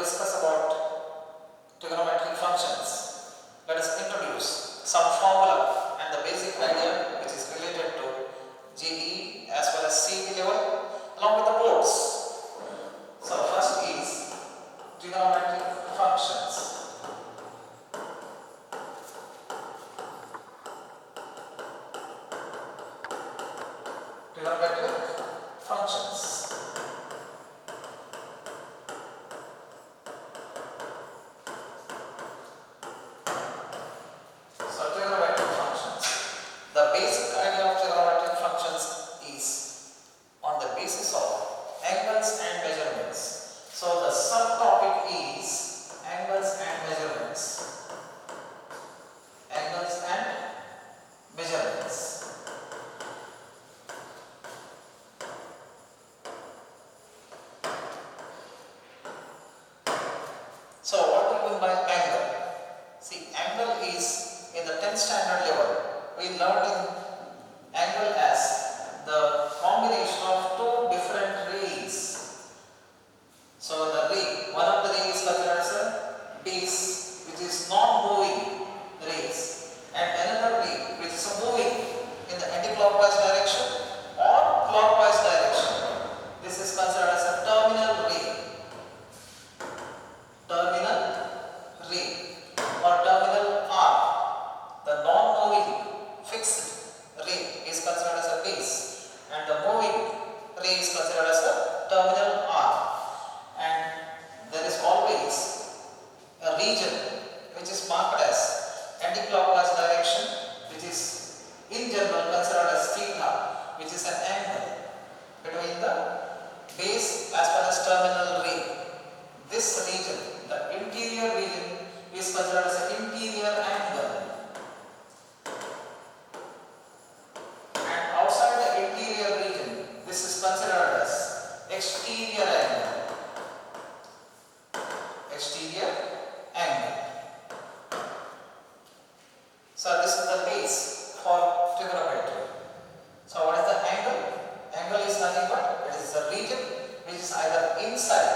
discuss about trigonometric functions. Let us introduce some formula and the basic idea which is related to JEE as well as CET level along with the boards. So first is trigonometric functions. Trigonometric functions. So trigonometric functions. The basic idea of trigonometric functions is on the basis of angles and measurements. So the subtopic is angles and measurements. Angles and measurements. So what do you mean by angle? See, angle is in the 10th standard level. We learned in angle as the combination of two different rays. So the ray, one of the rays is considered as a base, which is non-moving rays, and another ray which is moving in the anti-clockwise direction or clockwise direction. This is considered as a terminal ray. Terminal ray or terminal arc. The non-moving fixed ray is considered as a base and the moving ray is considered as a terminal arc. And there is always a region which is marked as anti-clockwise direction, which is in general considered as theta, which is an angle between the base as well as terminal ray. This region, the interior region, is considered as an interior angle, and outside the interior region, this is considered as exterior angle. Exterior angle. So this is the base for trigonometry. So what is the angle? Angle is nothing but it is a region which is either inside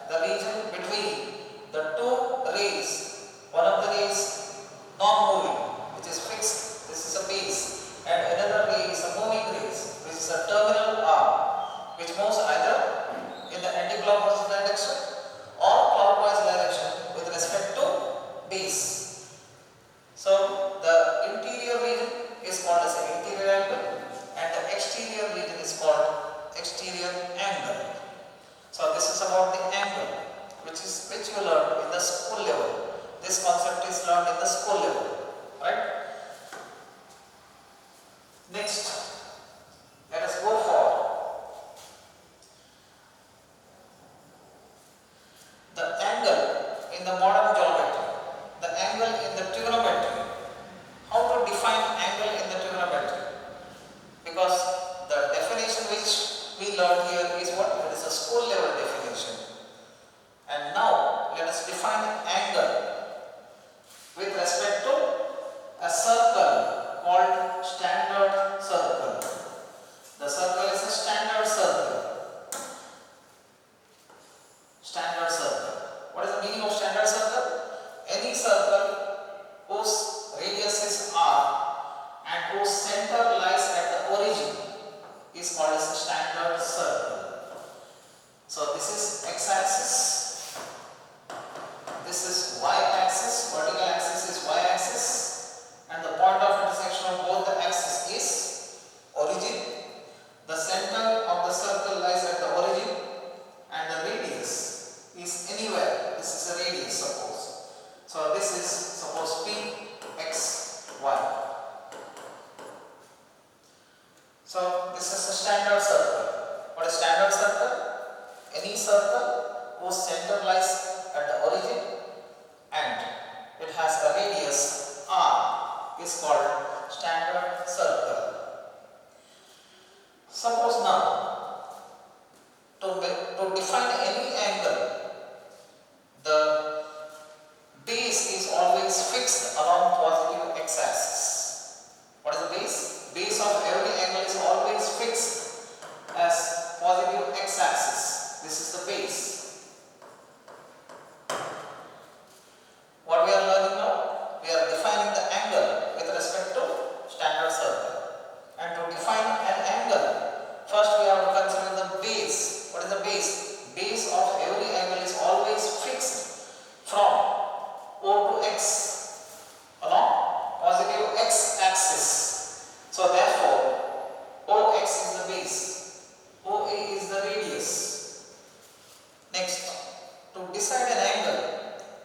the region between the two rays. One of the rays non-moving, which is fixed, this is a base, and another ray is a moving ray, which is a terminal arm, which moves either in the anti-clockwise direction or clockwise direction with respect to base. So the interior region is called as an interior angle and the exterior region is called exterior angle. So this is about the angle which you learned in the school level. This concept is learned in the school level, right? Next, let us go for the angle in the modern geometry, the angle in the trigonometry. How to define angle in the trigonometry? Because the definition which we learned here is what? It is a school level definition. And now let us define angle with respect to a circle called standard circle. The circle is a standard circle. Standard circle. What is the meaning of standard circle? Any circle whose radius is r and whose center lies at the origin is called as a standard circle. So this is x-axis. This is y-axis, vertical axis is y-axis, and the point of intersection of both the axes is origin. The center of the circle lies at the origin and the radius is anywhere. This is a radius, suppose. So this is suppose P, X, Y. So this is a standard circle. What is standard circle? Any circle whose center lies at the origin and it has a radius r is called standard circle. Suppose now to define any angle, the base is always fixed along positive x-axis. What is the base? Base of every angle is always fixed as positive x-axis. This is the base. decide an angle,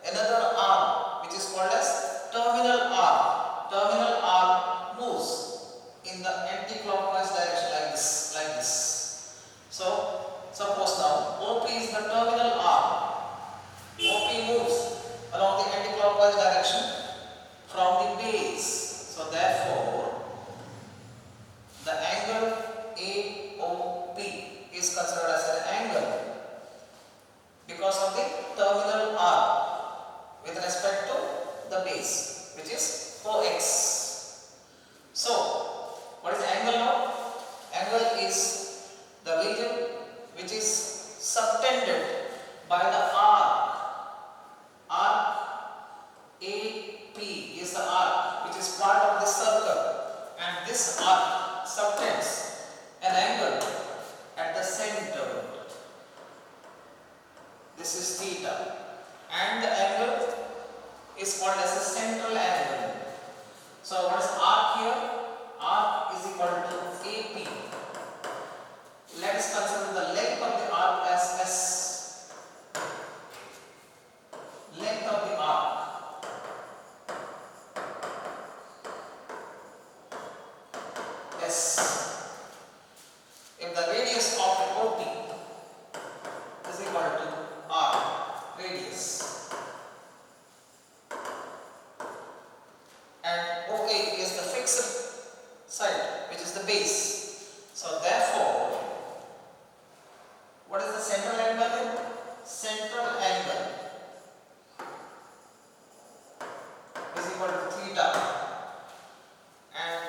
another arm which is called as terminal arm. Terminal arm moves in the anti-clockwise direction like this, like this. So suppose now OP is the terminal arm. OP moves along the anti-clockwise direction from the base. So therefore the angle AOP is considered as an angle because of the terminal arm with respect to the base, which is OX. So what is angle now? Angle is the region which is subtended by the arc. Arc AP is the arc which is part of the circle, and this arc subtends an angle at the center. This is theta, and the angle is called as a central angle. So what is arc here? Arc is equal to AP. Let us consider the length of the arc as S. Length of the arc. S. If the radius of OP is equal to R, radius, and OA is the fixed side, which is the base. So therefore, what is the central angle then? Central angle is equal to theta, and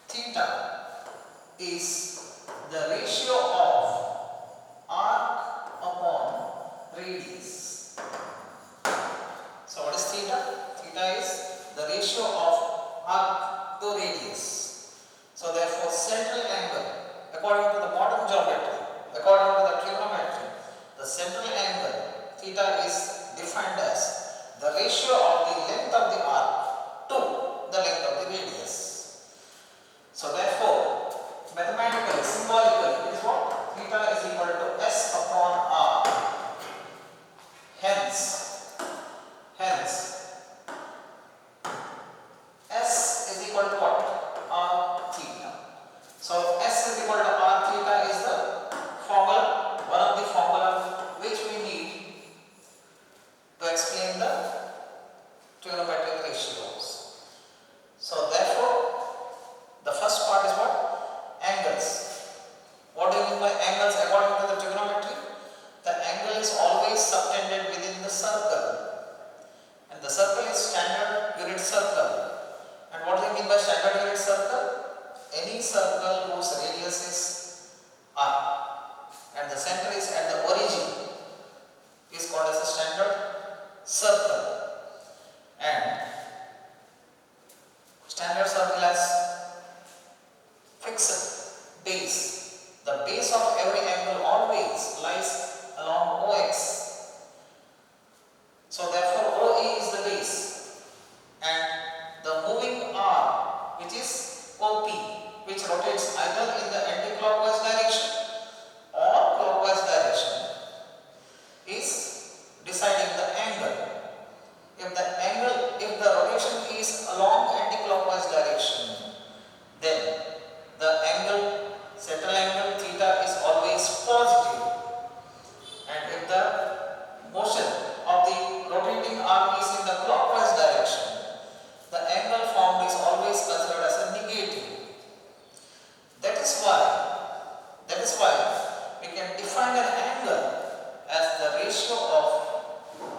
theta is the ratio of arc upon radius. So what is theta? Theta is the ratio of arc to radius. So therefore central angle, according to the modern geometry, according to the trigonometry, the central angle theta is defined as the ratio of the length of the arc to the length of the radius. So therefore, mathematically, symbolically, it is what? Theta is equal to S upon R. Hence, S is equal to what? R theta. So S is equal to R theta is the formula, one of the formula which we need to explain the trigonometric ratios. So therefore, the first part is what? Angles. What do you mean by angles according to the trigonometry? The angle is always subtended within the circle, and the circle is standard unit circle. And what do you mean by standard unit circle? Any circle whose radius is R and the center is at the origin is called as a standard circle. And standard circle has fixed base. The base of every angle always lies along OX. So therefore OE is the base, and the moving arm, which is OP, which rotates either in the anti-clockwise direction or clockwise direction, is deciding the angle. If the rotation is along anti-clockwise direction, then the angle, central angle theta is always positive. And if the motion of the rotating arm is in the clockwise direction, the angle formed is always considered as a negative. That is why we can define an angle as the ratio of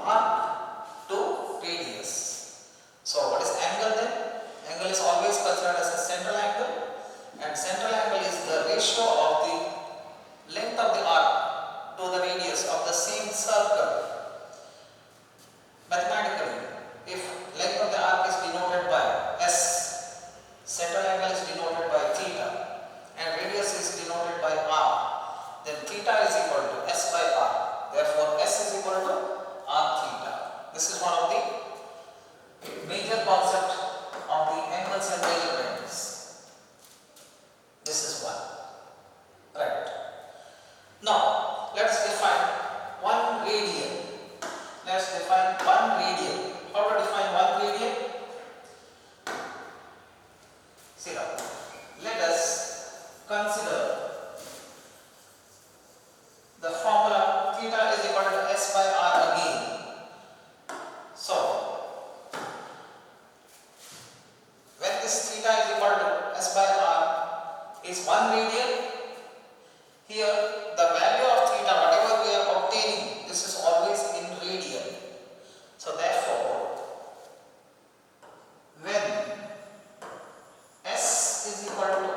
arc to radius. So what is angle then? Angle is always considered as a central angle, and central angle is the ratio of the length of the arc to the radius of the same circle. Mathematically, if length of the arc is denoted by S, central angle is denoted by theta, and radius is denoted by R, then theta is equal to S by R. Therefore, S is equal to the formula theta is equal to S by R again. So when this theta is equal to S by R is 1 radian, here the value of theta, whatever we are obtaining, this is always in radian. So therefore, when S is equal to